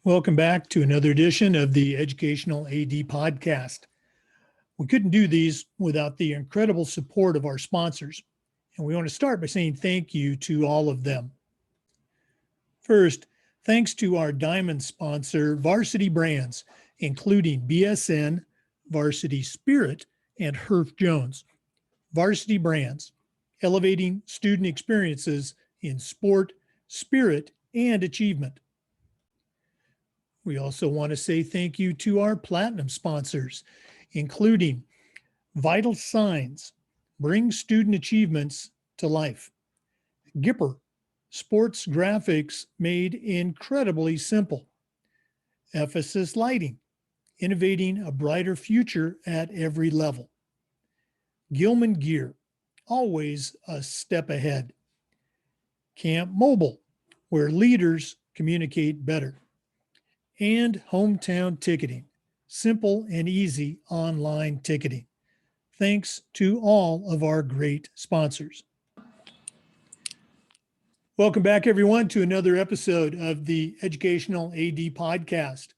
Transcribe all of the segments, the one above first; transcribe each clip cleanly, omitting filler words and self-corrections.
Welcome back to another edition of the Educational AD Podcast. We couldn't do these without the incredible support of our sponsors, and we want to start by saying thank you to all of them. First, thanks to our diamond sponsor, Varsity Brands, including BSN, Varsity Spirit, and Herff Jones. Varsity Brands, elevating student experiences in sport, spirit, and achievement. We also want to say thank you to our platinum sponsors, including Vital Signs, bring student achievements to life. Gipper, sports graphics made incredibly simple. Ephesus Lighting, innovating a brighter future at every level. Gilman Gear, always a step ahead. Camp Mobile, where leaders communicate better. And Hometown Ticketing, simple and easy online ticketing. Thanks to all of our great sponsors. Welcome back, everyone, to another episode of the Educational AD Podcast.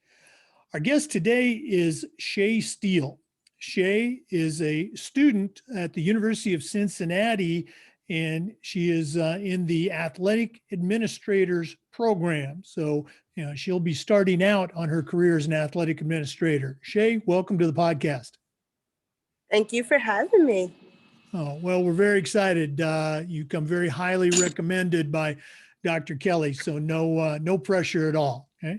Our guest today is Shay Steele. Shay is a student at the University of Cincinnati, and she is in the Athletic Administrators program. So, she'll be starting out on her career as an athletic administrator. Shay, welcome to the podcast. Thank you for having me. Oh, well, we're very excited. You come very highly recommended by Dr. Kelly, so no pressure at all. Okay?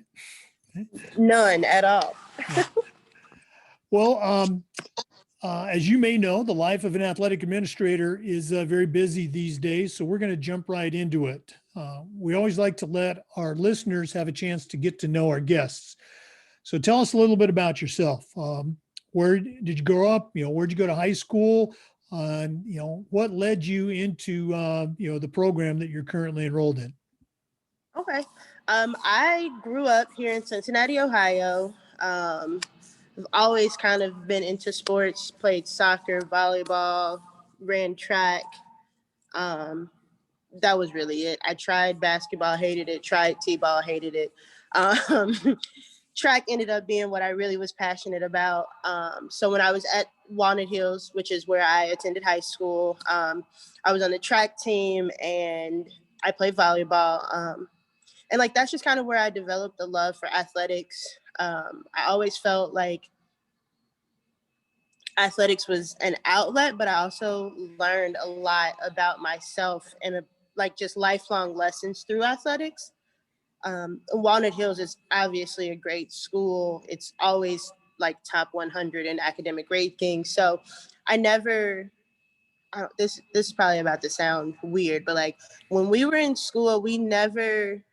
None at all. Well, as you may know, the life of an athletic administrator is very busy these days, so we're going to jump right into it. We always like to let our listeners have a chance to get to know our guests. So tell us a little bit about yourself. Where did you grow up? Where'd you go to high school? What led you into the program that you're currently enrolled in? Okay. I grew up here in Cincinnati, Ohio. I've always kind of been into sports, played soccer, volleyball, ran track. That was really it. I tried basketball, hated it, tried t-ball, hated it. Track ended up being what I really was passionate about. So when I was at Walnut Hills, which is where I attended high school, I was on the track team and I played volleyball. And that's just kind of where I developed a love for athletics. I always felt like athletics was an outlet, but I also learned a lot about myself and just lifelong lessons through athletics. Walnut Hills is obviously a great school. It's always top 100 in academic rankings. So this is probably about to sound weird, but when we were in school, we never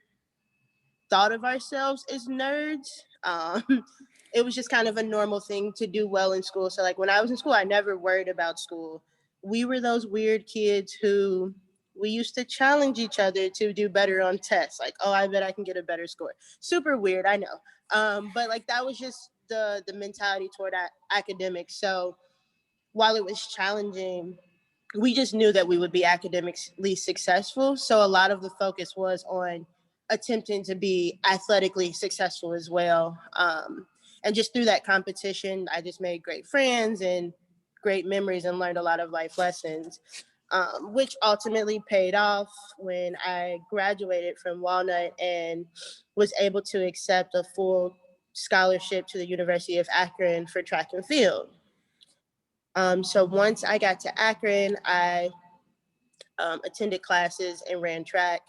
thought of ourselves as nerds. It was just kind of a normal thing to do well in school. So when I was in school, I never worried about school. We were those weird kids who we used to challenge each other to do better on tests. I bet I can get a better score. Super weird, I know. But that was just the mentality toward academics. So while it was challenging, we just knew that we would be academically successful. So a lot of the focus was on attempting to be athletically successful as well. And just through that competition, I just made great friends and great memories and learned a lot of life lessons, which ultimately paid off when I graduated from Walnut and was able to accept a full scholarship to the University of Akron for track and field. So once I got to Akron, I attended classes and ran track.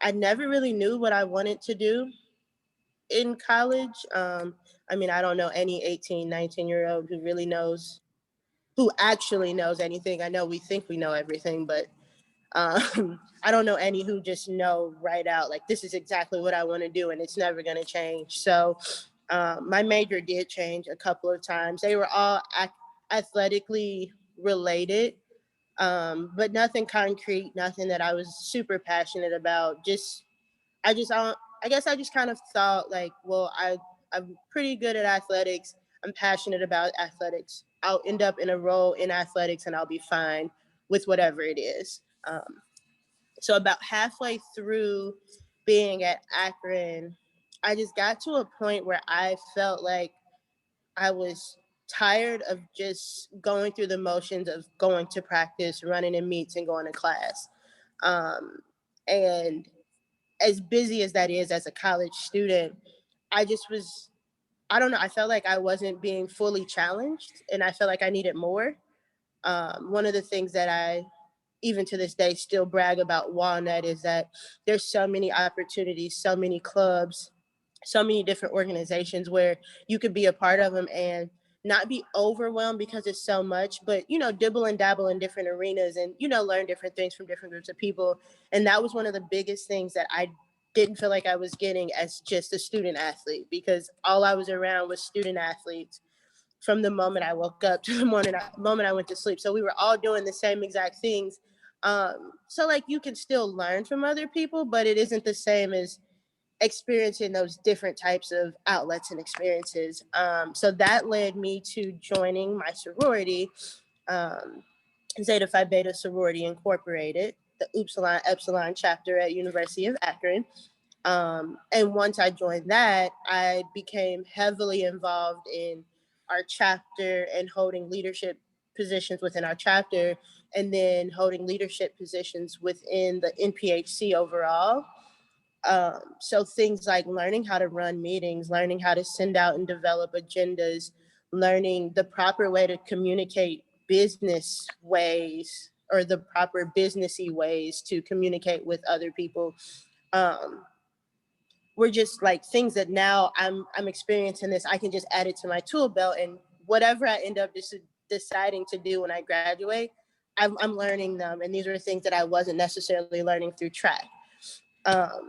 I never really knew what I wanted to do in college. I don't know any 18, 19-year-old who actually knows anything. I know we think we know everything, but I don't know any who just know right out, this is exactly what I want to do and it's never going to change. So my major did change a couple of times. They were all athletically related, but nothing concrete, nothing that I was super passionate about. I guess I just kind of thought I'm pretty good at athletics. I'm passionate about athletics. I'll end up in a role in athletics and I'll be fine with whatever it is. So about halfway through being at Akron, I just got to a point where I felt like I was tired of just going through the motions of going to practice, running in meets, and going to class. Um, and as busy as that is as a college student, I just was, I don't know, I felt like I wasn't being fully challenged and I felt like I needed more. One of the things that I, even to this day, still brag about Walnut is that there's so many opportunities, so many clubs, so many different organizations where you could be a part of them and not be overwhelmed because it's so much, but dibble and dabble in different arenas and learn different things from different groups of people. And that was one of the biggest things that I didn't feel like I was getting as just a student athlete, because all I was around was student athletes from the moment I woke up to the moment I went to sleep. So we were all doing the same exact things. So like you can still learn from other people, but it isn't the same as experiencing those different types of outlets and experiences. So that led me to joining my sorority, um, Zeta Phi Beta Sorority Incorporated, the Upsilon Epsilon chapter at University of Akron. And once I joined that, I became heavily involved in our chapter and holding leadership positions within our chapter, and then holding leadership positions within the NPHC overall. So things like learning how to run meetings, learning how to send out and develop agendas, learning the proper way to communicate business ways, or the proper businessy ways to communicate with other people. Um, were just like things that now I'm experiencing this. I can just add it to my tool belt, and whatever I end up deciding to do when I graduate, I'm learning them. And these are things that I wasn't necessarily learning through track.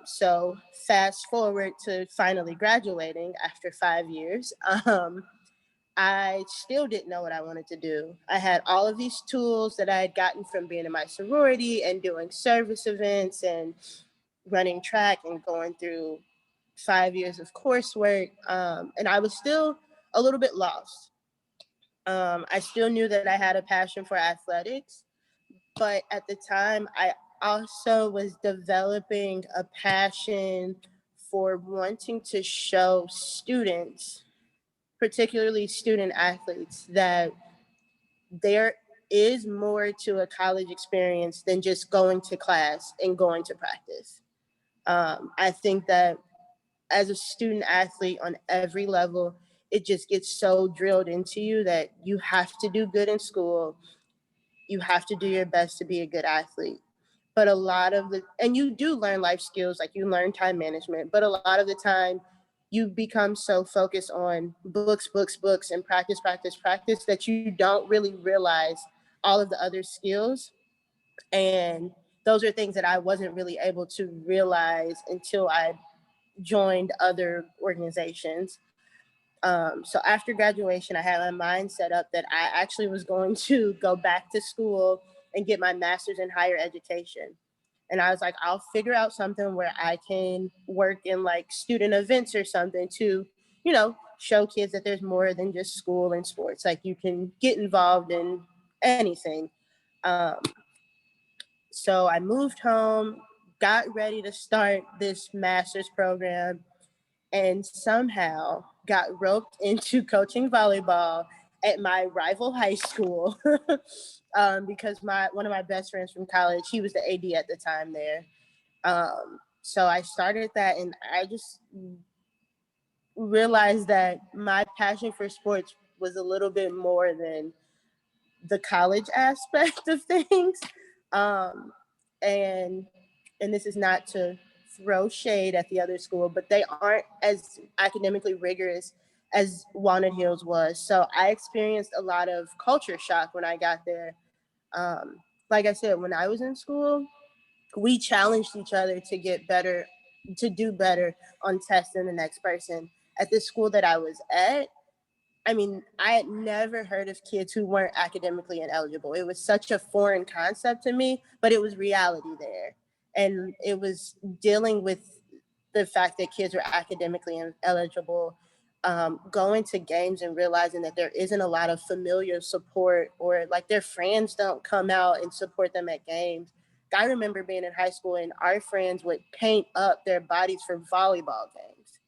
So fast forward to finally graduating after 5 years, I still didn't know what I wanted to do. I had all of these tools that I had gotten from being in my sorority and doing service events and running track and going through 5 years of coursework. And I was still a little bit lost. I still knew that I had a passion for athletics, but at the time, I also was developing a passion for wanting to show students, particularly student athletes, that there is more to a college experience than just going to class and going to practice. I think that as a student athlete on every level, it just gets so drilled into you that you have to do good in school. You have to do your best to be a good athlete. But a lot of and you do learn life skills, like you learn time management, but a lot of the time you become so focused on books, books, books, and practice, practice, practice that you don't really realize all of the other skills. And those are things that I wasn't really able to realize until I joined other organizations. So after graduation, I had my mind set up that I actually was going to go back to school and get my master's in higher education. And I was like, I'll figure out something where I can work in like student events or something to, show kids that there's more than just school and sports. Like you can get involved in anything. Um, so I moved home, got ready to start this master's program, and somehow got roped into coaching volleyball at my rival high school because one of my best friends from college, he was the AD at the time there. So I started that, and I just realized that my passion for sports was a little bit more than the college aspect of things. Um, and and this is not to throw shade at the other school, but they aren't as academically rigorous as Walnut Hills was. So I experienced a lot of culture shock when I got there. Like I said, when I was in school, we challenged each other to get better, to do better on tests than the next person. At the school that I was at, I mean, I had never heard of kids who weren't academically ineligible. It was such a foreign concept to me, but it was reality there. And it was dealing with the fact that kids were academically ineligible, going to games and realizing that there isn't a lot of familiar support, or like their friends don't come out and support them at games. I remember being in high school and our friends would paint up their bodies for volleyball games.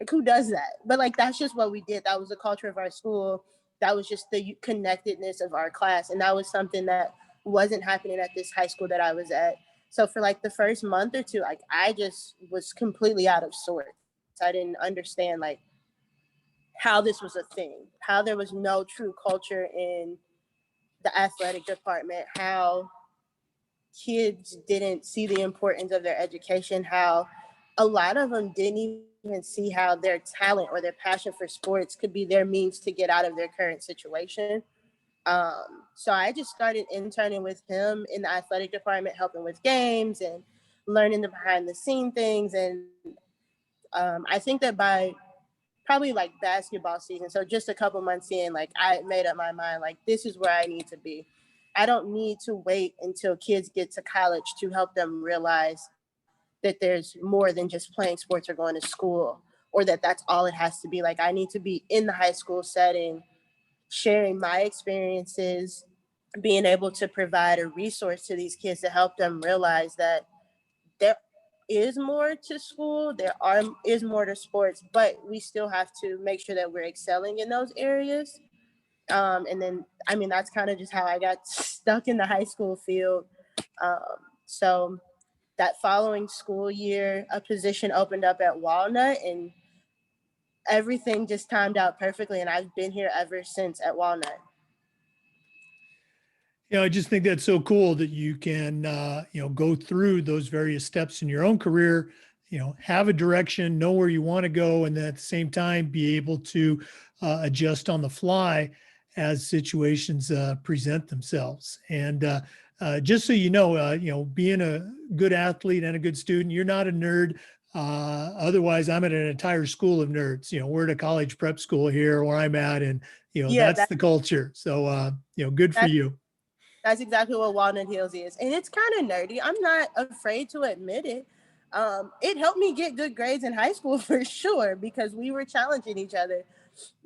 Like, who does that? But like, that's just what we did. That was the culture of our school. That was just the connectedness of our class. And that was something that wasn't happening at this high school that I was at. So for like the first month or two, like I just was completely out of sorts. I didn't understand like how this was a thing, how there was no true culture in the athletic department, how kids didn't see the importance of their education, how a lot of them didn't even see how their talent or their passion for sports could be their means to get out of their current situation. So I just started interning with him in the athletic department, helping with games and learning the behind the scene things. And I think that by probably like basketball season, so just a couple months in, like I made up my mind, like this is where I need to be. I don't need to wait until kids get to college to help them realize that there's more than just playing sports or going to school, or that that's all it has to be. Like I need to be in the high school setting, sharing my experiences, being able to provide a resource to these kids to help them realize that there is more to school, is more to sports, but we still have to make sure that we're excelling in those areas. And then, I mean, that's kind of just how I got stuck in the high school field. So that following school year, a position opened up at Walnut, and everything just timed out perfectly. And I've been here ever since at Walnut. Yeah, I just think that's so cool that you can, go through those various steps in your own career, have a direction, know where you want to go, and then at the same time be able to adjust on the fly as situations present themselves. And just so being a good athlete and a good student, you're not a nerd. Otherwise, I'm at an entire school of nerds. We're at a college prep school here where I'm at, and Yeah, that's the culture. So good for you. That's exactly what Walnut Hills is. And it's kind of nerdy. I'm not afraid to admit it. It helped me get good grades in high school for sure, because we were challenging each other.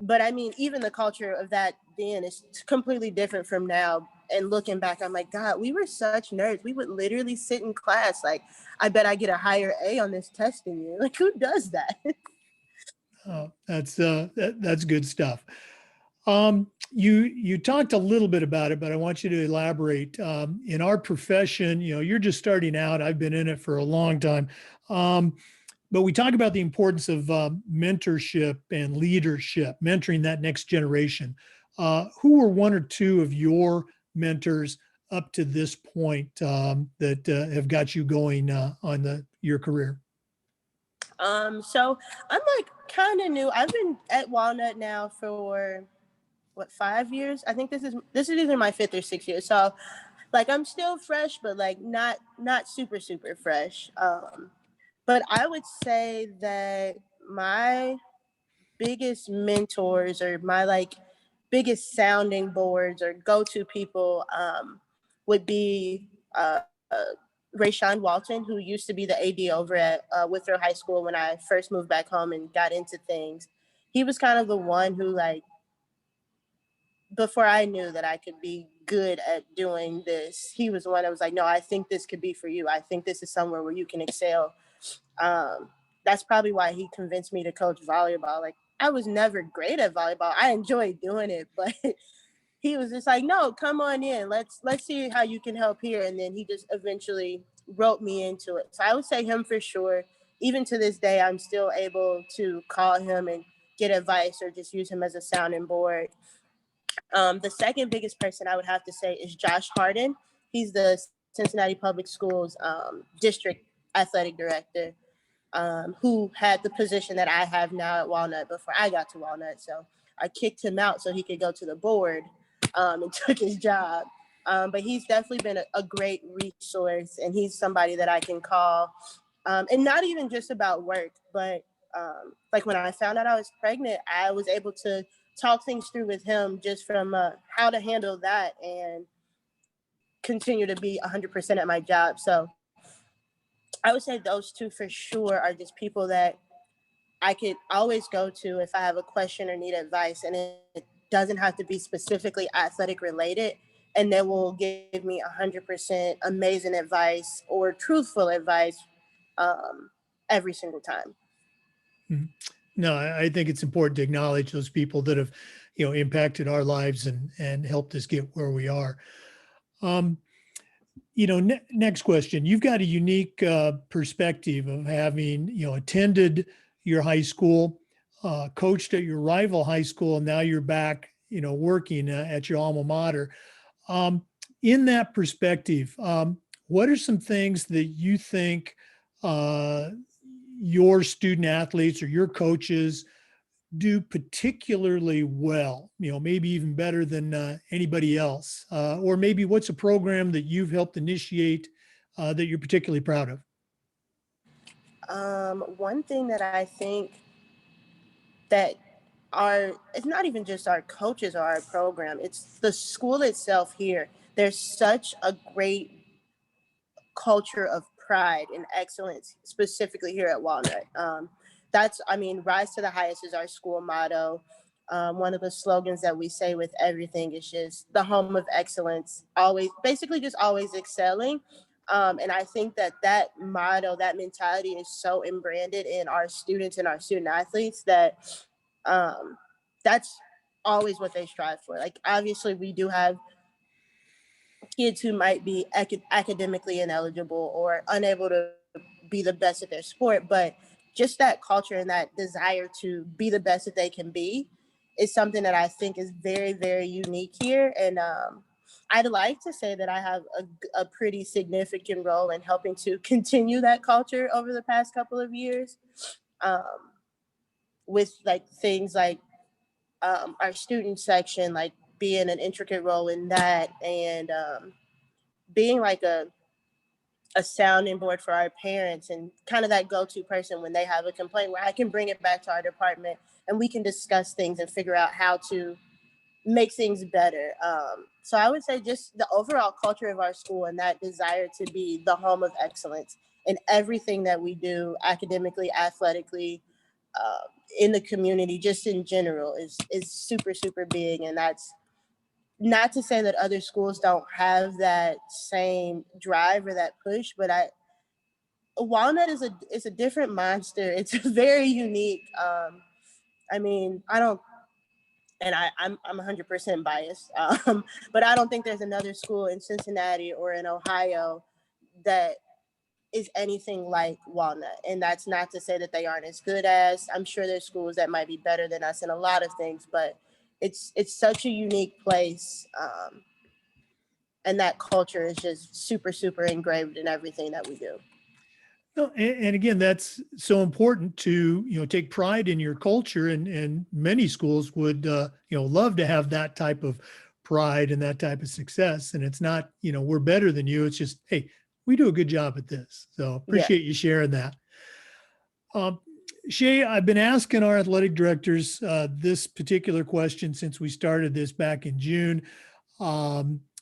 But I mean, even the culture of that then is completely different from now. And looking back, I'm like, God, we were such nerds. We would literally sit in class like, I bet I get a higher A on this test than you. Like, who does that? Oh, that's good stuff. You talked a little bit about it, but I want you to elaborate. In our profession, you're just starting out. I've been in it for a long time. But we talk about the importance of mentorship and leadership, mentoring that next generation. Who were one or two of your mentors up to this point that have got you going on your career? So I'm like kind of new. I've been at Walnut now for 5 years. I think this is either my 5th or 6th year. So like I'm still fresh, but like not super super fresh. But I would say that my biggest mentors, or my like biggest sounding boards or go-to people, would be Rayshawn Walton, who used to be the AD over at Withrow High School when I first moved back home and got into things. He was kind of the one who, like, before I knew that I could be good at doing this, he was the one that was like, no, I think this could be for you. I think this is somewhere where you can excel. That's probably why he convinced me to coach volleyball. Like, I was never great at volleyball. I enjoyed doing it, but he was just like, no, come on in. Let's see how you can help here. And then he just eventually wrote me into it. So I would say him for sure. Even to this day, I'm still able to call him and get advice or just use him as a sounding board. The second biggest person I would have to say is Josh Hardin. He's the Cincinnati Public Schools district athletic director, who had the position that I have now at Walnut before I got to Walnut. So I kicked him out so he could go to the board, and took his job. But he's definitely been a great resource, and he's somebody that I can call, and not even just about work, but like when I found out I was pregnant, I was able to talk things through with him just from how to handle that and continue to be 100% at my job. So I would say those two for sure are just people that I could always go to if I have a question or need advice, and it doesn't have to be specifically athletic related, and they will give me 100% amazing advice or truthful advice every single time. No, I think it's important to acknowledge those people that have, impacted our lives and helped us get where we are. Next question. You've got a unique perspective of having, attended your high school, coached at your rival high school, and now you're back, working at your alma mater. In that perspective, what are some things that you think your student athletes or your coaches do particularly well, maybe even better than anybody else? Or maybe what's a program that you've helped initiate that you're particularly proud of? One thing that I think that it's not even just our coaches or our program, it's the school itself here. There's such a great culture of pride and excellence, specifically here at Walnut. Rise to the highest is our school motto. One of the slogans that we say with everything is just the home of excellence, always, basically just always excelling. And I think that motto, that mentality is so embranded in our students and our student athletes that that's always what they strive for. Like, obviously, we do have kids who might be academically ineligible or unable to be the best at their sport, but just that culture and that desire to be the best that they can be is something that I think is very, very unique here. And I'd like to say that I have a pretty significant role in helping to continue that culture over the past couple of years, with like things like our student section, like being an intricate role in that, and being like a sounding board for our parents and kind of that go-to person when they have a complaint, where I can bring it back to our department and we can discuss things and figure out how to make things better. So I would say just the overall culture of our school and that desire to be the home of excellence in everything that we do, academically, athletically, in the community, just in general, is super, super big. And that's not to say that other schools don't have that same drive or that push, but Walnut is a different monster. It's very unique. I don't, and I'm 100% biased, but I don't think there's another school in Cincinnati or in Ohio that is anything like Walnut. And that's not to say that they aren't as good as. I'm sure there's schools that might be better than us in a lot of things, but it's such a unique place. And that culture is just super, super engraved in everything that we do. No, and again, that's so important to, take pride in your culture, and many schools would, love to have that type of pride and that type of success. And it's not, we're better than you. It's just, hey, we do a good job at this. So appreciate you sharing that. Shay, I've been asking our athletic directors this particular question since we started this back in June.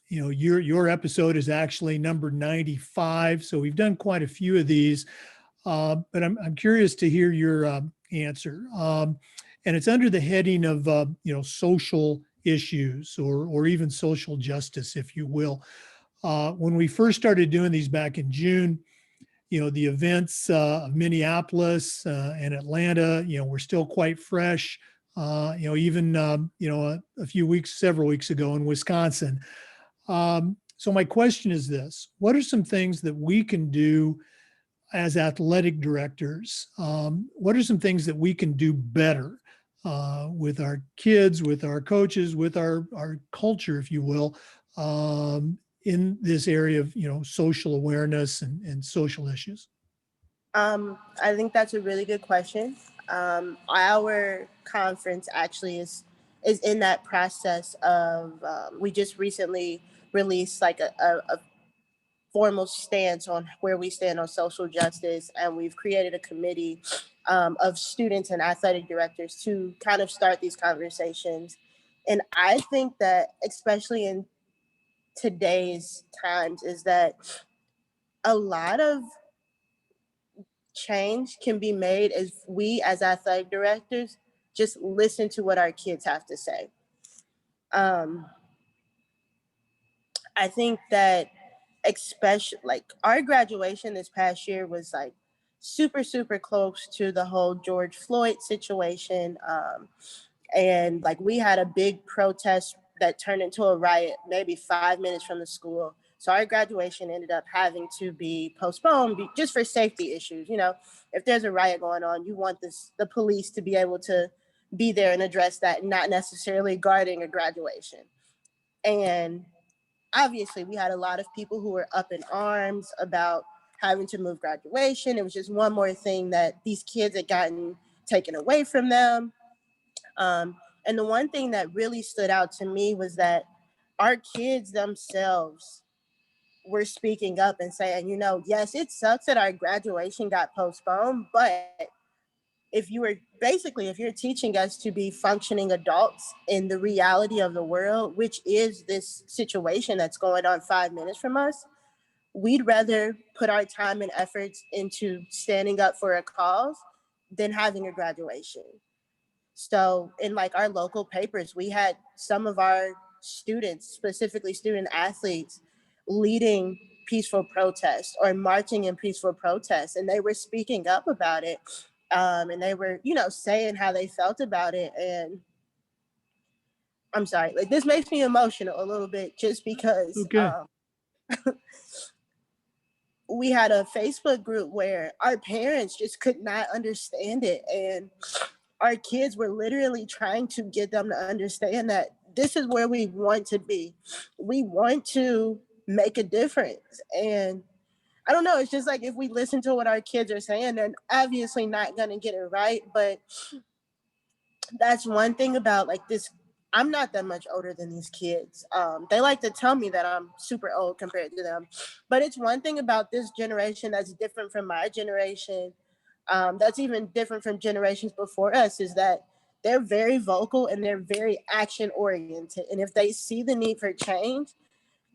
Your episode is actually number 95, so we've done quite a few of these. But I'm curious to hear your answer. And it's under the heading of social issues or even social justice, if you will. When we first started doing these back in June, the events of Minneapolis and Atlanta, were still quite fresh. Even several weeks ago in Wisconsin. So my question is this: what are some things that we can do as athletic directors? What are some things that we can do better with our kids, with our coaches, with our culture, if you will, in this area of, social awareness and social issues? I think that's a really good question. Our conference actually is in that process of, we just recently released like a formal stance on where we stand on social justice, and we've created a committee of students and athletic directors to kind of start these conversations. And I think that, especially in today's times, is that a lot of change can be made if we as athletic directors just listen to what our kids have to say. I think that, especially like our graduation this past year was like super, super close to the whole George Floyd situation. And like we had a big protest that turned into a riot maybe 5 minutes from the school. So our graduation ended up having to be postponed just for safety issues. You know, if there's a riot going on, you want the police to be able to be there and address that, not necessarily guarding a graduation. And obviously we had a lot of people who were up in arms about having to move graduation. It was just one more thing that these kids had gotten taken away from them. And the one thing that really stood out to me was that our kids themselves were speaking up and saying, you know, yes, it sucks that our graduation got postponed, but if you're teaching us to be functioning adults in the reality of the world, which is this situation that's going on 5 minutes from us, we'd rather put our time and efforts into standing up for a cause than having a graduation. So in like our local papers, we had some of our students, specifically student athletes, leading peaceful protests or marching in peaceful protests, and they were speaking up about it. And they were, you know, saying how they felt about it. And I'm sorry, like this makes me emotional a little bit just because Okay. We had a Facebook group where our parents just could not understand it. And our kids were literally trying to get them to understand that this is where we want to be. We want to make a difference. And I don't know, it's just like if we listen to what our kids are saying, they're obviously not going to get it right. But that's one thing about like this. I'm not that much older than these kids. They like to tell me that I'm super old compared to them. But it's one thing about this generation that's different from my generation, that's even different from generations before us, is that they're very vocal and they're very action oriented. And if they see the need for change,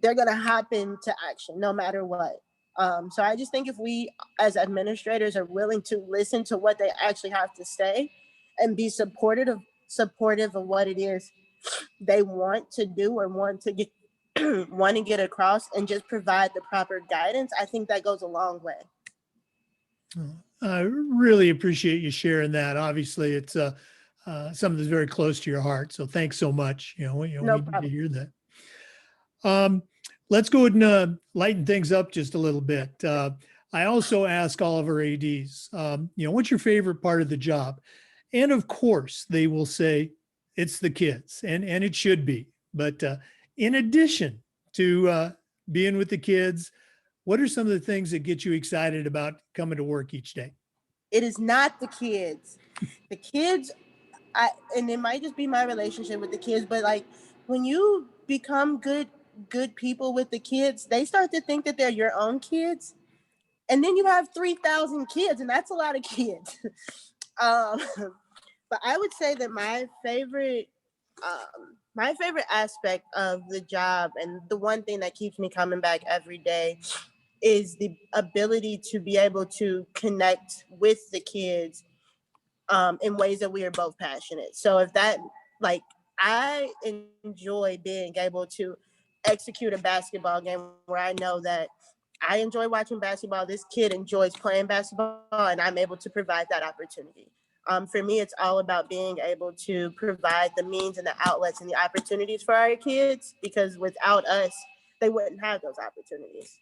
they're going to hop into action no matter what. So I just think if we as administrators are willing to listen to what they actually have to say and be supportive of what it is they want to do or want to get want to get across, and just provide the proper guidance, I think that goes a long way. I really appreciate you sharing that. Obviously, it's something that's very close to your heart. So thanks so much. We No need to problem. hear that. Let's go ahead and lighten things up just a little bit. I also ask all of our ADs, what's your favorite part of the job? And of course, they will say it's the kids, and it should be. But in addition to being with the kids, what are some of the things that get you excited about coming to work each day? It is not the kids. The kids, and it might just be my relationship with the kids, but like when you become good people with the kids, they start to think that they're your own kids. And then you have 3,000 kids, and that's a lot of kids. um, but I would say that my favorite aspect of the job, and the one thing that keeps me coming back every day, is the ability to be able to connect with the kids in ways that we are both passionate. So if that, like, I enjoy being able to execute a basketball game where I know that I enjoy watching basketball, this kid enjoys playing basketball, and I'm able to provide that opportunity. For me, it's all about being able to provide the means and the outlets and the opportunities for our kids, because without us, they wouldn't have those opportunities.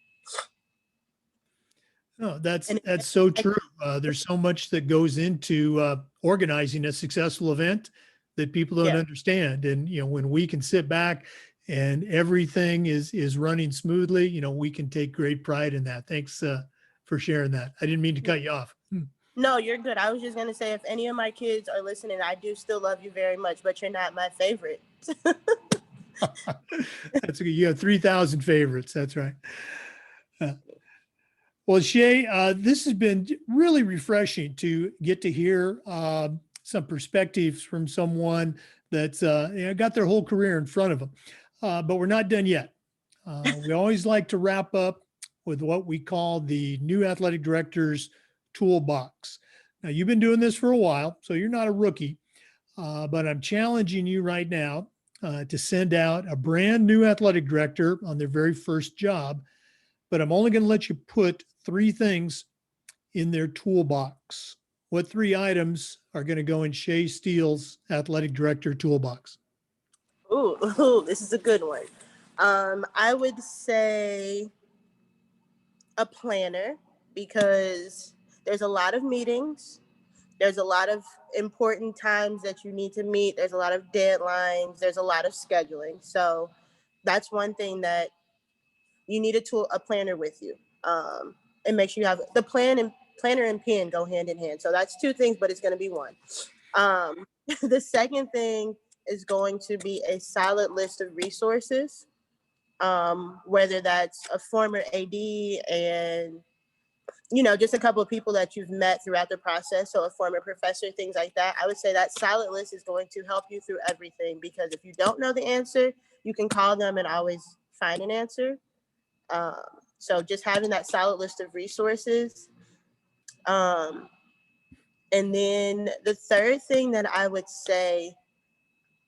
Oh, that's And so true. There's so much that goes into organizing a successful event that people don't yeah, understand. And when we can sit back and everything is running smoothly, we can take great pride in that. Thanks for sharing that. I didn't mean to cut you off. no, you're good. I was just gonna say, if any of my kids are listening, I do still love you very much, but you're not my favorite. That's okay. You have 3,000 favorites. That's right. Well, Shay, this has been really refreshing to get to hear some perspectives from someone that's got their whole career in front of them. But we're not done yet. We always like to wrap up with what we call the new athletic director's toolbox. Now, you've been doing this for a while, so you're not a rookie, but I'm challenging you right now to send out a brand new athletic director on their very first job. But I'm only going to let you put 3 things in their toolbox? What 3 items are going to go in Shay Steele's athletic director toolbox? Ooh, this is a good one. I would say a planner, because there's a lot of meetings. There's a lot of important times that you need to meet. There's a lot of deadlines. There's a lot of scheduling. So that's one thing that you need a planner with you. And make sure you have the planner and pen go hand in hand. So that's 2 things, but it's going to be one. The second thing is going to be a solid list of resources, whether that's a former AD and, just a couple of people that you've met throughout the process. So a former professor, things like that. I would say that solid list is going to help you through everything, because if you don't know the answer, you can call them and always find an answer. So just having that solid list of resources. And then the third thing that I would say,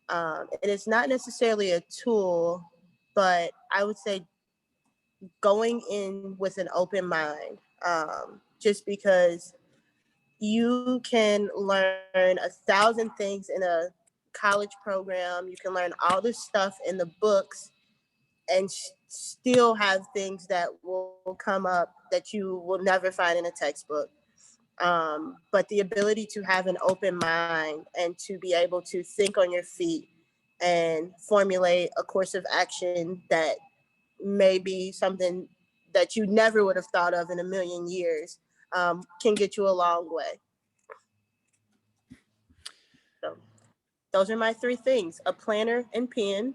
and it's not necessarily a tool, but I would say going in with an open mind, just because you can learn 1,000 things in a college program. You can learn all this stuff in the books and still have things that will come up that you will never find in a textbook. But the ability to have an open mind and to be able to think on your feet and formulate a course of action that may be something that you never would have thought of in a million years, can get you a long way. So those are my 3 things: a planner and pen,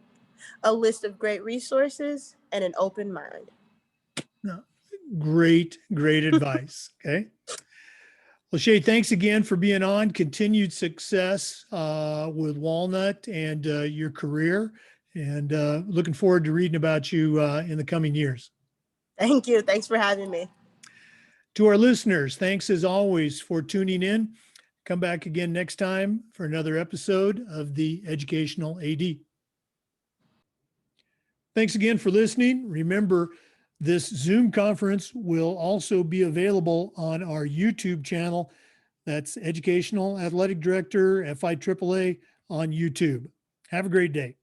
a list of great resources, and an open mind. No, great advice. Okay. Well, Shay, thanks again for being on. Continued success with Walnut and your career, and looking forward to reading about you in the coming years. Thank you. Thanks for having me. To our listeners, thanks as always for tuning in. Come back again next time for another episode of the Educational AD. Thanks again for listening. Remember, this Zoom conference will also be available on our YouTube channel. That's Educational Athletic Director, FIAAA on YouTube. Have a great day.